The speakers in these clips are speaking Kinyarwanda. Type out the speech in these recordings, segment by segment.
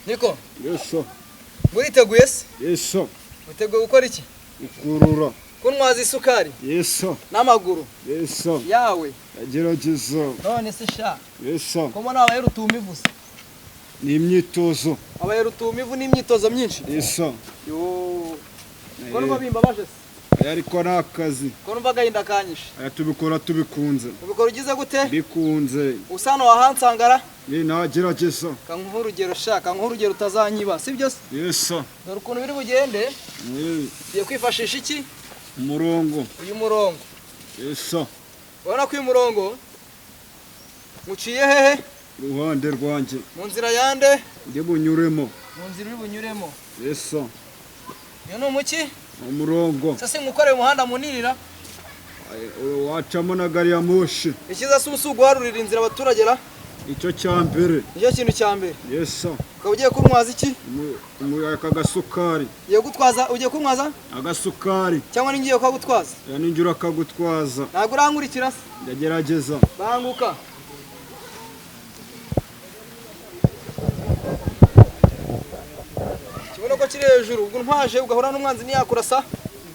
Niko? Yeso. Muriteguye se? Yeso. Muteguye gukora iki? Ukurura. Kunwaza isukari? Yeso. N'amaguru? Yeso. Yawe? Agerageza. None se sha? Yeso. Komo nabaye rutumivu se? Ni imyitozo. Abaye rutumivu n'imyitozo myinshi? Yeso. Yo. Kono babimba baje se? Ariko nakazi. Kono bagahinda kanyishe. Aya tubikora tubikunze. Ubikora ugize gute? Bikunze. Usano wahansangara? Ni nagerageza. Kankuha urugero shaka, kankuha urugero utazanyiba, sibyo se? Yeso. Dore ukuntu biri bugende? Biye kwifashisha iki? Umurongo. Uyu murongo. Yeso. Ubona ko uyu murongo muciye hehe? Ruhande rwanje. Mu nzira yande? Ndi bunyuremo. Mu nzira uri bunyuremo. Yeso. Iyo ni umuki? Umurongo. Sase ngukoreye umuhanda munirira. Wacamo na gari ya moshi. Ikiza si usuguharurira inzira abaturage ra? Icyo cyambere. Nicyo kintu cyambere. Yeso. Ukaba ugiye kunwaza iki? Umuyaka gasukari. Ugiye gutwaza, ugiye kunwaza? Agasukari. Cyangwa ningiye kwagutwaza? Ya ninjura akagutwaza. Ntabwo urankurikira se? Ndagerageza. Banguka. Kibona ko kiri hejuru, ubwo ntwaje ugahura n'umwanzi niyakurasa?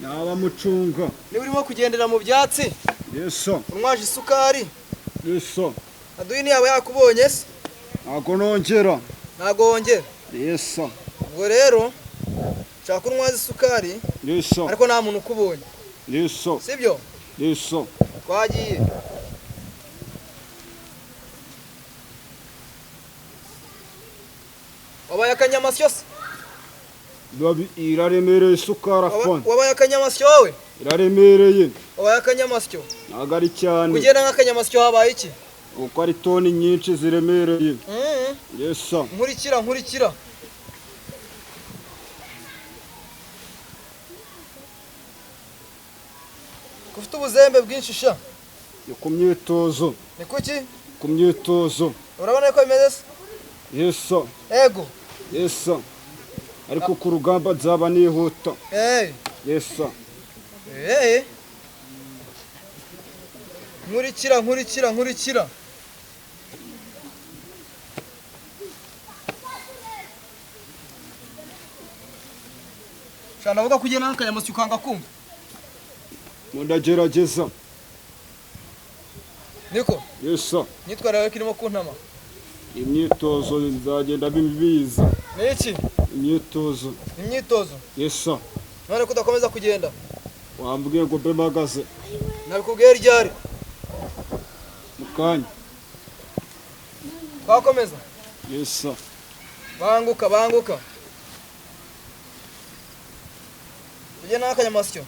Naba mucunga. Niba urimo kugendera mu byatsi? Yeso. Unwaje isukari? Yeso. Aduyi niyawe yakubonye se? Ntago nongera. Ntago wongera? Yeso. Ubwo rero nshaka unwaza isukari. Yeso. Ariko nta muntu ukubonye. Yeso. Sibyo? Yeso. Twagiye. Wabaye akanyamasyo se? Iraremereye isukari afana. Wabaye akanyamasyo wowe? Iraremereye. Wabaye akanyamasyo? Ntago ari cyane. Kugenda nk'akanyamasyo habaye iki? Uko ari toni nyinshi ziremereye. Yeso. Nkurikira. Kufite ubuzembe bwinshi sha. Ni ku myitozo. Ni kuki? Ku myitozo. Urabona ko bimeze se? Yeso. Ego. Yeso. Ariko ku rugamba nzaba nihuta. Yeso. Nkurikira. Shana vuga kugenda n'akanyamasyo ukanga kumva. Ndagerageza. Niko? Yeso. Nitwarawe kirimo kuntama. Imyitozo nzagenda bibiza. Niki? Imyitozo. Yeso. None kudakomeza kugenda. Wambwiye ngo mbe magaze. Nabikubwiye ryari? Mukanya. Twakomeza. Yeso. Banguka. Ugenda n'akanyamasyo.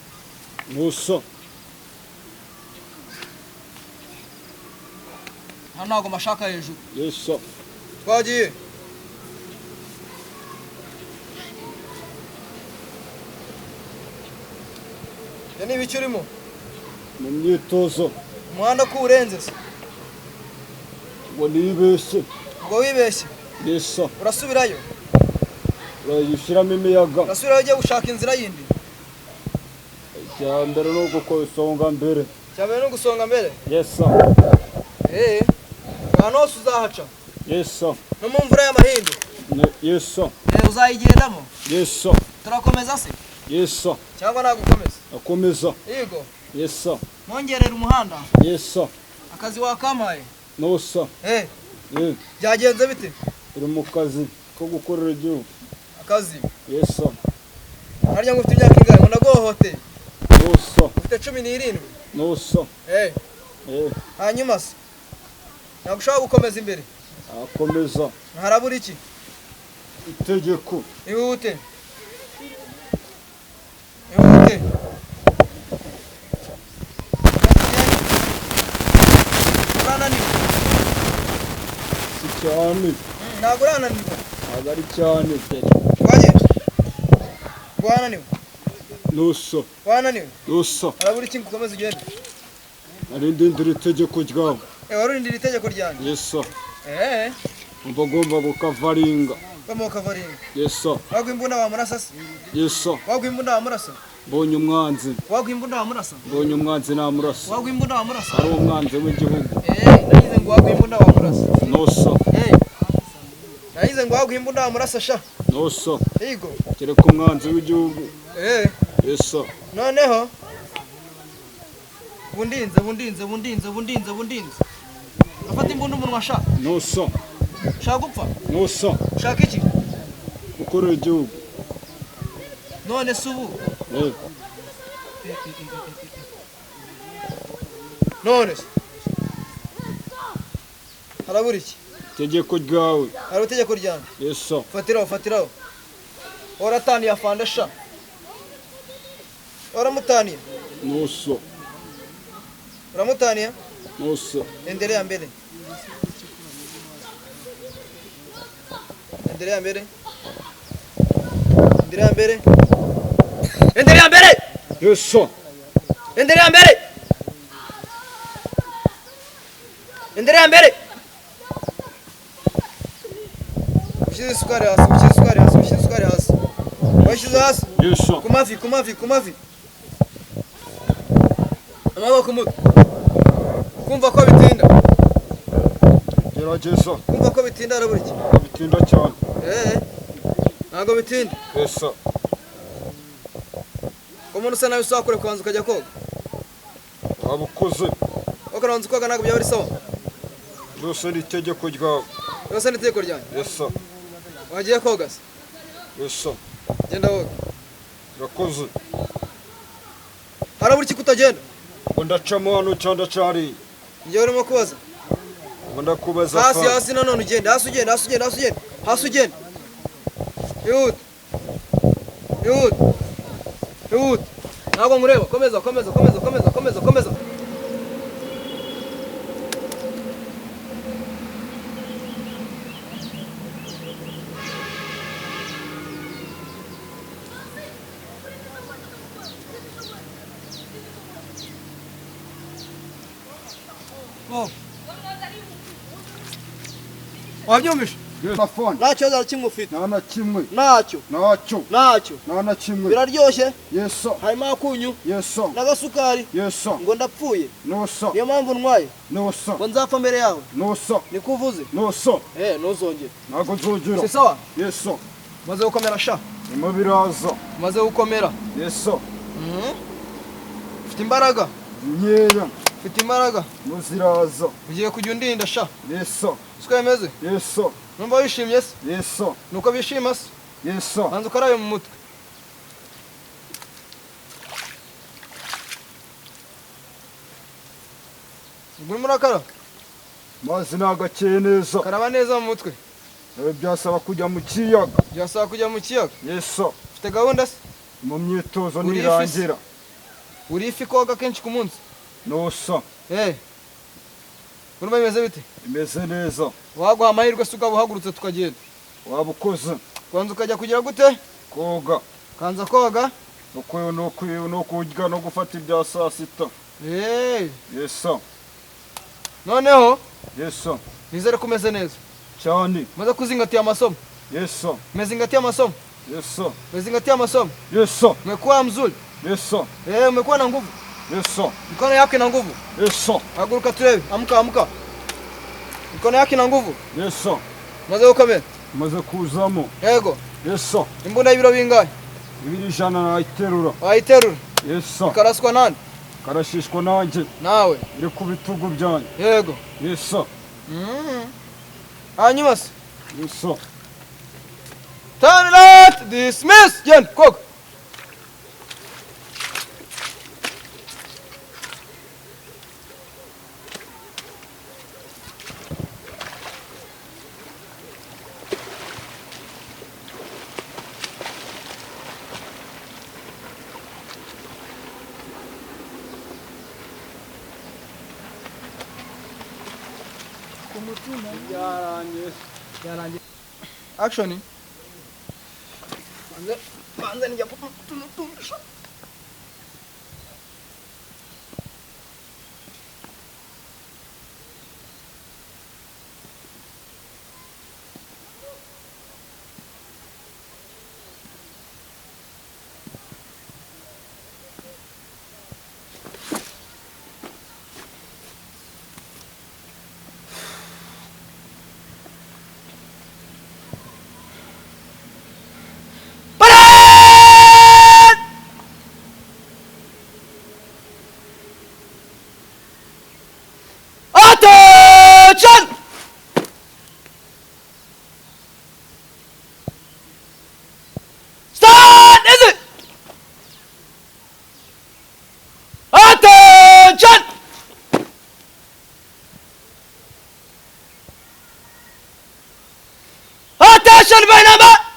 Muso. Ntago mashaka hejuru. Yeso. Twagiye. Yani ibiki urimo? Mu myitozo. Umuhanda ko urenze se? Ngo nibeshye. Ngo wibeshye? Yeso. Urasubirayo? Urayishyiramo imiyaga. Urasubirayo ugiye gushaka inzira yindi? Cyambere no gusonga mbere. Cyambere no gusonga mbere? Yeso. Hano hose uzahaca? Yeso. No mu mvura y'amahindu? Yeso. Uzayigendamo? Yeso. Turakomeza se? Yeso. Cyangwa nagukomeza? Akomeza. Yego. Yeso. Mongerera umuhanda? Yeso. Akazi wakamaye? Nosa. Byagenze bite? Uri mu kazi ko gukorera igihugu. Akazi? Yeso. Harya ngo ufite imyaka ingahe? Ngo nagohote? Nosa. Ufite 17? Nosa. Hanyuma se? Ntabwo ushaka gukomeza imbere? Akomeza. Harabura iki? Itegeko. Ihute. Urananiwe? Si cyane. Ntabwo urananiwe? Ntabwo ari cyane. Wananiwe? Nosa. Wananiwe? Nosa. Harabura iki ngo ukomeze ugende? Narindindira itegeko ryawe. Warurindira itegeko ryanjye? Yeso. Ugomba gukavaringa. Yeso. Wagwa imbunda wamurasa se? Yeso. Wagwa imbunda wamurasa? Mbonye umwanzi. Wagwa imbunda wamurasa? Mbonye umwanzi namurasa. Wagwa imbunda wamurasa? Ari umwanzi w'igihugu. Nagize ngo wagwa imbunda wamurasa. Nosa. nahize ngo waguha imbunda wamurasa sha. noso Yego. kereka umwanzi w'igihugu. Yeso. Noneho bundinze. Afata imbunda umunwa sha. Noso. Shaka gupfa. Noso. Shaka iki? Gukorera igihugu. None subu. None. Harabura iki? Tegeko ryawe. Hari utegeko ryanjye. Yeso. Fatiraho. Oratani afande sha. Oramutaniye. Noso. Oramutaniye. Noso. Endelea mbele. Endelea mbele. Yeso. Endelea mbele. Ushize sukari hasi. Washize hasi. Yeso. Kumavi. Amaboko kumutwe. Kumva ko bitinda. Gerageza. Kumva ko bitinda arabura iki? Bitinda cyane. Ntago bitinda. Yeso. Umuntu usa nawe usakure kubanza ukajya koga. Wabukoze. Ukaranza koga ntabwo byaba ari sawa. Byose ni itegeko ryawe. Byose ni itegeko ryanjye. Yeso. Wagiye koga se? Yeso. Genda woga. Urakoze. Harabura iki kutagenda? Ngo ndacamo hano cyangwa ndacari. Njye urimo kubaza. Ngo ndakubaza hasi nanone ugende. Hasi ugende. Yihute. Ntabwo nkureba. Komeza. Wabyumvishe? Telefone. Nta kibazo kimwe ufite. Nta na kimwe. Ntacyo. Nta na kimwe. Biraryoshye. Yeso. Harimo akunyu. Yeso. N'agasukari. Yeso. Ngo ndapfuye. Noso. Niyo mpamvu ntwaye. Noso. Ngo nzapfa mbere yawe. Noso. Niko uvuze? Noso. Ntuzongere. Ntabwo nzongera. Si sawa? Yeso. Maze gukomera sha. Irimo biraza. Maze gukomera. Yeso. Ufite imbaraga. Nkeya. Ufite imbaraga. Muziraza. Ugiye kujya undinda sha. Yeso. Siko bimeze? Yeso. Numva wishimye se? Yeso. Nuko bishima se? Yeso. Banza ukarabe mu mutwe. Urimo urakara? Mazi nagakeye neza. Karaba neza mu mutwe. Byasaba kujya mu kiyaga. Byasaba kujya mu kiyaga? Yeso. Ufite gahunda se? Mu myitozo nirangira. Uri ifi koga kenshi ku munsi? Noso. Urumva bimeze bite? Bimeze neza. Waguha amahirwe se ukabuhagurutse tukagenda. Wabukoze. Kwanza ukajya kugira gute? Koga. Kanza koga. No kurya no gufata ibya saa sita. Yeso. Noneho? Yeso. Nizere ko umeze neza. Cyane. Maze kuzingatiya amasomo. Yeso. Umezingatiya amasomo. Yeso. Umezingatiya amasomo. Yeso. Umekuwa mzuri. Yeso. Umekuwa na nguvu. Yeso. Mikono yako ina nguvu. Yeso. Haguruka turebe. Amka. Mikono yako ina nguvu. Yeso. Maze gukomera. Maze kuzamo. Yego. Yeso. Imbunda y'ibiro bingahe? 200 nayiterura. Wayiterura? Yeso. Karaswa nande? Karashishwa nanjye. Nawe. Iri ku bitugu byanjye. Yego. Yeso. Hanyuma se? Yeso. Turn left, dismiss. Genda, koga. Yarangiye. Action. Banza nijya kutunutunisha. location by number